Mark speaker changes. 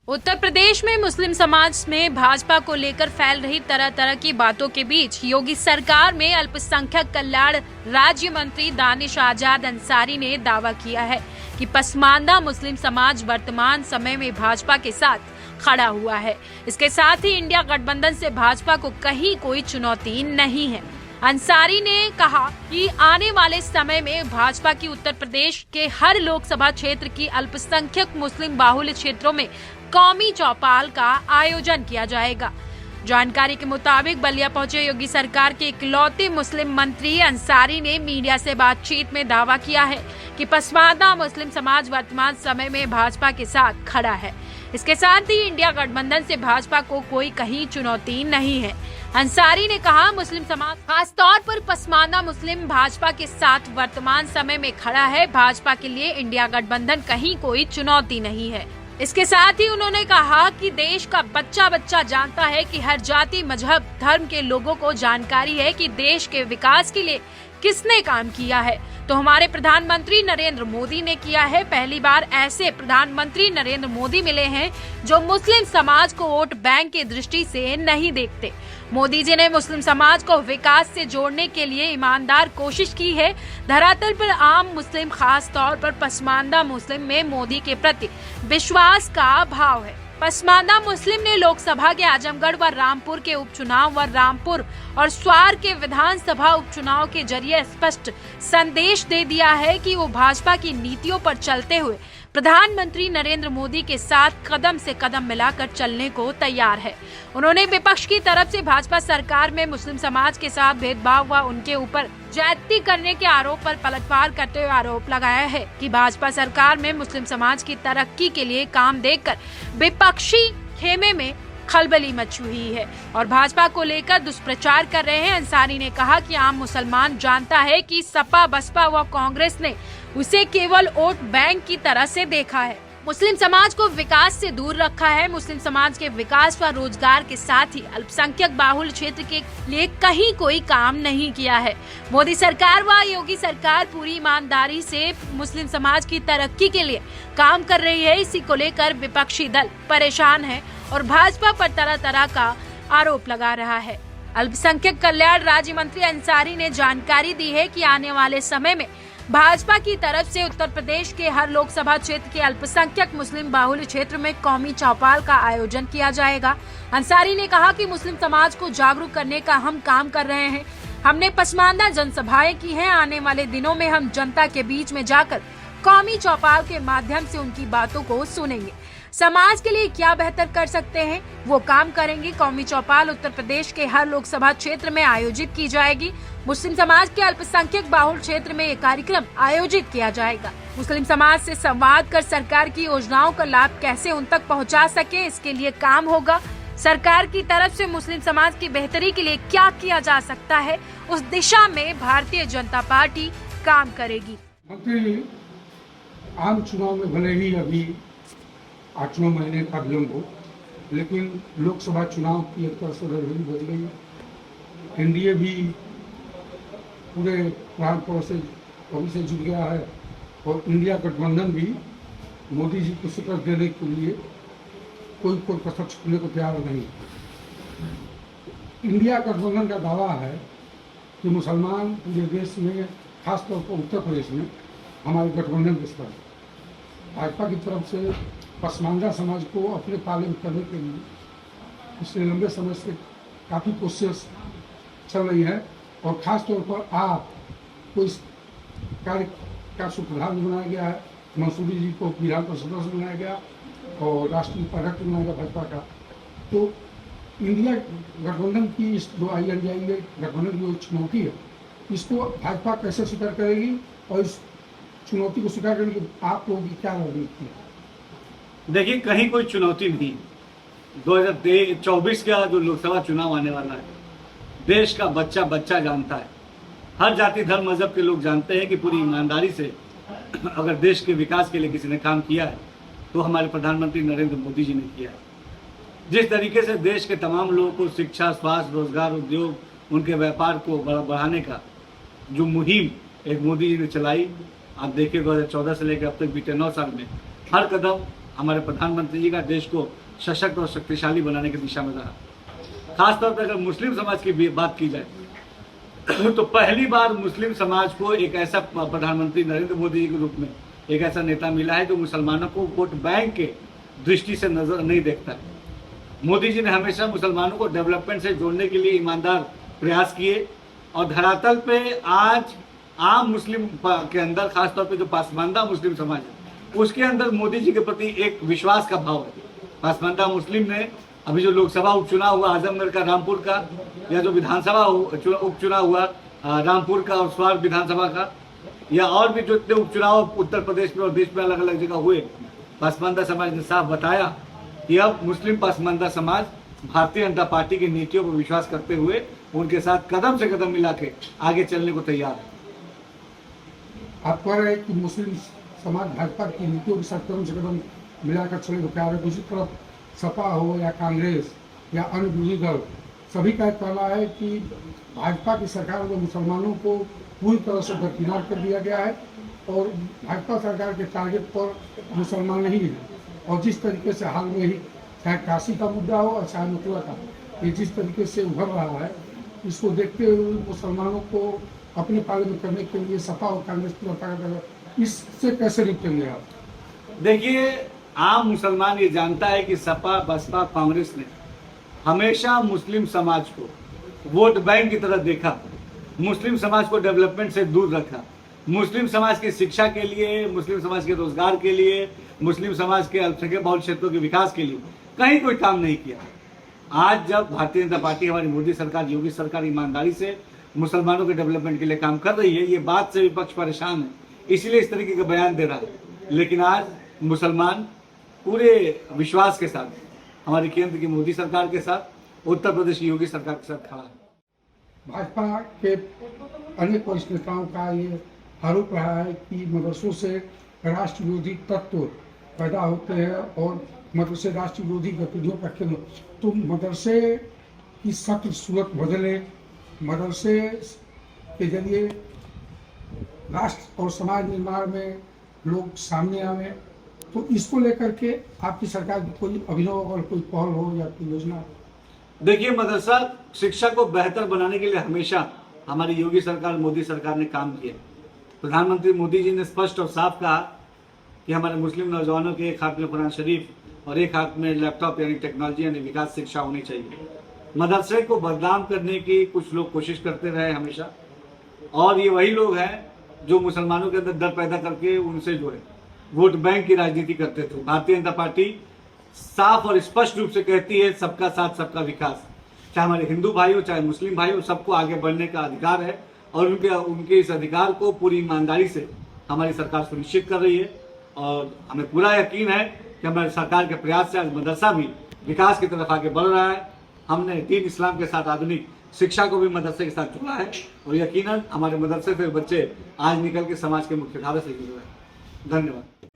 Speaker 1: उत्तर प्रदेश में मुस्लिम समाज में भाजपा को लेकर फैल रही तरह तरह की बातों के बीच योगी सरकार में अल्पसंख्यक कल्याण राज्य मंत्री दानिश आजाद अंसारी ने दावा किया है कि पसमानदा मुस्लिम समाज वर्तमान समय में भाजपा के साथ खड़ा हुआ है। इसके साथ ही इंडिया गठबंधन से भाजपा को कहीं कोई चुनौती नहीं है। अंसारी ने कहा कि आने वाले समय में भाजपा की उत्तर प्रदेश के हर लोकसभा क्षेत्र की अल्पसंख्यक मुस्लिम बाहुल्य क्षेत्रों में कौमी चौपाल का आयोजन किया जाएगा। जानकारी के मुताबिक बलिया पहुंचे योगी सरकार के इकलौते मुस्लिम मंत्री अंसारी ने मीडिया से बातचीत में दावा किया है कि पसमानदा मुस्लिम समाज वर्तमान समय में भाजपा के साथ खड़ा है। इसके साथ ही इंडिया गठबंधन से भाजपा को कोई कहीं चुनौती नहीं है। अंसारी ने कहा, मुस्लिम समाज खासतौर पर पसमानदा मुस्लिम भाजपा के साथ वर्तमान समय में खड़ा है। भाजपा के लिए इंडिया गठबंधन कहीं कोई चुनौती नहीं है। इसके साथ ही उन्होंने कहा कि देश का बच्चा बच्चा जानता है कि हर जाति मजहब धर्म के लोगों को जानकारी है कि देश के विकास के लिए किसने काम किया है, तो हमारे प्रधानमंत्री नरेंद्र मोदी ने किया है। पहली बार ऐसे प्रधानमंत्री नरेंद्र मोदी मिले हैं जो मुस्लिम समाज को वोट बैंक की दृष्टि से नहीं देखते। मोदी जी ने मुस्लिम समाज को विकास से जोड़ने के लिए ईमानदार कोशिश की है। धरातल पर आम मुस्लिम, खास तौर पर पसमानदा मुस्लिम में मोदी के प्रति विश्वास का भाव है। पसमानदा मुस्लिम ने लोकसभा के आजमगढ़ व रामपुर के उपचुनाव व रामपुर और स्वार के विधानसभा उपचुनाव के जरिए स्पष्ट संदेश दे दिया है कि वो भाजपा की नीतियों पर चलते हुए प्रधानमंत्री नरेंद्र मोदी के साथ कदम से कदम मिलाकर चलने को तैयार है। उन्होंने विपक्ष की तरफ से भाजपा सरकार में मुस्लिम समाज के साथ भेदभाव व उनके ऊपर ज्यादती करने के आरोप पर पलटवार करते हुए आरोप लगाया है कि भाजपा सरकार में मुस्लिम समाज की तरक्की के लिए काम देखकर विपक्षी खेमे में खलबली मची हुई है और भाजपा को लेकर दुष्प्रचार कर रहे हैं। अंसारी ने कहा कि आम मुसलमान जानता है कि सपा, बसपा व कांग्रेस ने उसे केवल वोट बैंक की तरह से देखा है, मुस्लिम समाज को विकास से दूर रखा है। मुस्लिम समाज के विकास व रोजगार के साथ ही अल्पसंख्यक बाहुल्य क्षेत्र के लिए कहीं कोई काम नहीं किया है। मोदी सरकार व योगी सरकार पूरी ईमानदारी से मुस्लिम समाज की तरक्की के लिए काम कर रही है। इसी को लेकर विपक्षी दल परेशान है और भाजपा पर तरह तरह का आरोप लगा रहा है। अल्पसंख्यक कल्याण राज्य मंत्री अंसारी ने जानकारी दी है कि आने वाले समय में भाजपा की तरफ से उत्तर प्रदेश के हर लोकसभा क्षेत्र के अल्पसंख्यक मुस्लिम बाहुल्य क्षेत्र में कौमी चौपाल का आयोजन किया जाएगा। अंसारी ने कहा कि मुस्लिम समाज को जागरूक करने का हम काम कर रहे हैं। हमने पसमानदा जनसभाएं की हैं। आने वाले दिनों में हम जनता के बीच में जाकर कौमी चौपाल के माध्यम से उनकी बातों को सुनेंगे। समाज के लिए क्या बेहतर कर सकते हैं वो काम करेंगे। कौमी चौपाल उत्तर प्रदेश के हर लोकसभा क्षेत्र में आयोजित की जाएगी। मुस्लिम समाज के अल्पसंख्यक बाहुल्य क्षेत्र में ये कार्यक्रम आयोजित किया जाएगा। मुस्लिम समाज से संवाद कर सरकार की योजनाओं का लाभ कैसे उन तक पहुंचा सके, इसके लिए काम होगा। सरकार की तरफ से मुस्लिम समाज की बेहतरी के लिए क्या किया जा सकता है, उस दिशा में भारतीय जनता पार्टी काम करेगी।
Speaker 2: मंत्री आम चुनाव में भले ही अभी 8-9 महीने का विलम्ब हो, लेकिन लोकसभा चुनाव की एक तरह से रणनीति बदल गई है। एनडीए भी पूरे प्राण से कभी से जुट गया है और इंडिया गठबंधन भी मोदी जी को शिकस्त देने के लिए कोई कसर छूटने को तैयार नहीं। इंडिया गठबंधन का दावा है कि मुसलमान पूरे देश में, खासतौर पर उत्तर प्रदेश में हमारे गठबंधन के पर भाजपा की तरफ से पसमानदा समाज को अपने पाले में करने के लिए पिछले लंबे समय से काफ़ी कोशिश चल रही है और ख़ास तौर पर आपको इस कार्य का सुप्रधान बनाया गया है। मंसूरी जी को विधान परिषद सदस्य बनाया गया और राष्ट्रीय उपाध्यक्ष बनाया गया भाजपा का। तो इंडिया गठबंधन की इस जो INDIA गठबंधन की जो चुनौती है, इसको भाजपा कैसे स्वीकार करेगी और इस चुनौती को स्वीकार करने की आप लोगों की क्या रणनीति है?
Speaker 3: देखिए, कहीं कोई चुनौती नहीं। 2024 का जो लोकसभा चुनाव आने वाला है, देश का बच्चा बच्चा जानता है। हर जाति धर्म मजहब के लोग जानते हैं कि पूरी ईमानदारी से अगर देश के विकास के लिए किसी ने काम किया है तो हमारे प्रधानमंत्री नरेंद्र मोदी जी ने किया है। जिस तरीके से देश के तमाम लोगों को शिक्षा, स्वास्थ्य, रोजगार, उद्योग, उनके व्यापार को बढ़ाने का जो मुहिम एक मोदी जी ने चलाई, आप देखिए 2014 से लेकर अब तक बीते 9 साल में हर कदम हमारे प्रधानमंत्री जी का देश को सशक्त और शक्तिशाली बनाने की दिशा में रहा। खासतौर पर अगर मुस्लिम समाज की बात की जाए तो पहली बार मुस्लिम समाज को एक ऐसा प्रधानमंत्री नरेंद्र मोदी जी के रूप में एक ऐसा नेता मिला है जो मुसलमानों को वोट बैंक के दृष्टि से नजर नहीं देखता है। मोदी जी ने हमेशा मुसलमानों को डेवलपमेंट से जोड़ने के लिए ईमानदार प्रयास किए और धरातल पे आज आम मुस्लिम के अंदर, खासतौर पे जो पासमानदा मुस्लिम समाज है उसके अंदर मोदी जी के प्रति एक विश्वास का भाव है। पासमानदा मुस्लिम ने अभी जो लोकसभा उपचुनाव हुआ आजमगढ़ का, रामपुर का, या जो विधानसभा उपचुनाव हुआ रामपुर का और स्वार विधानसभा का, या और भी जो इतने उपचुनाव उत्तर प्रदेश में और देश में अलग अलग जगह हुए, पासमानदा समाज ने साफ बताया कि अब मुस्लिम पासमानदा समाज भारतीय जनता पार्टी की नीतियों पर विश्वास करते हुए उनके साथ कदम से कदम मिला के आगे चलने को तैयार है।
Speaker 2: आप कह रहे हैं कि मुस्लिम समाज भाजपा की नीतियों के साथ कदम से कदम मिलाकर चले तो क्या है। दूसरी तरफ सपा हो या कांग्रेस या अन्य विरोधी दल, सभी का कहना है कि भाजपा की सरकार में मुसलमानों को पूरी तरह से दरकिनार कर दिया गया है और भाजपा सरकार के टारगेट पर मुसलमान नहीं है। और जिस तरीके से हाल में ही चाहे काशी का मुद्दा हो और चाहे मथुरा का, ये जिस तरीके से उभर रहा है, इसको देखते हुए मुसलमानों को अपने पाले में करने के लिए सपा और कांग्रेस पूरा ताकत, इससे कैसे निपटेंगे आप?
Speaker 3: देखिए, आम मुसलमान ये जानता है कि सपा, बसपा, कांग्रेस ने हमेशा मुस्लिम समाज को वोट बैंक की तरह देखा, मुस्लिम समाज को डेवलपमेंट से दूर रखा, मुस्लिम समाज की शिक्षा के लिए, मुस्लिम समाज के रोजगार के लिए, मुस्लिम समाज के अल्पसंख्यक बहुल क्षेत्रों के विकास के लिए कहीं कोई काम नहीं किया। आज जब भारतीय जनता पार्टी, हमारी मोदी सरकार, योगी सरकार ईमानदारी से मुसलमानों के डेवलपमेंट के लिए काम कर रही है, ये बात से विपक्ष परेशान है, इसलिए इस तरीके का बयान दे रहा है। लेकिन आज मुसलमान पूरे विश्वास के साथ हमारी केंद्र की मोदी सरकार के साथ, उत्तर प्रदेश की योगी सरकार के साथ खड़ा है।
Speaker 2: भाजपा के अनेक वरिष्ठ नेताओं का ये आरोप रहा है कि मदरसों से राष्ट्र विरोधी तत्व पैदा होते हैं और मदरसे राष्ट्र विरोधी गतिविधियों का केंद्र। तो मदरसे की शक्ल सूरत बदले, मदरसे के जरिए राष्ट्र और समाज निर्माण में लोग सामने आवे, तो इसको लेकर के आपकी सरकार की कोई अभिनव और कोई पहल हो या कोई योजना?
Speaker 3: देखिए, मदरसा शिक्षा को बेहतर बनाने के लिए हमेशा हमारी योगी सरकार, मोदी सरकार ने काम किया। प्रधानमंत्री मोदी जी ने स्पष्ट और साफ कहा कि हमारे मुस्लिम नौजवानों के एक हाथ में कुरान शरीफ और एक हाथ में लैपटॉप यानी टेक्नोलॉजी यानी विकास शिक्षा होनी चाहिए। मदरसे को बदनाम करने की कुछ लोग कोशिश करते रहे हमेशा, और ये वही लोग हैं जो मुसलमानों के अंदर डर पैदा करके उनसे जो है वोट बैंक की राजनीति करते थे। भारतीय जनता पार्टी साफ और स्पष्ट रूप से कहती है सबका साथ सबका विकास। चाहे हमारे हिंदू भाई हो चाहे मुस्लिम भाई हो, सबको आगे बढ़ने का अधिकार है और उनके इस अधिकार को पूरी ईमानदारी से हमारी सरकार सुनिश्चित कर रही है। और हमें पूरा यकीन है कि हमारी सरकार के प्रयास से आज मदरसा भी विकास की तरफ आगे बढ़ रहा है। हमने दीन इस्लाम के साथ आधुनिक शिक्षा को भी मदरसे के साथ जोड़ा है और यकीनन हमारे मदरसे से बच्चे आज निकल के समाज के मुख्य धारा से जुड़ रहे हैं। धन्यवाद।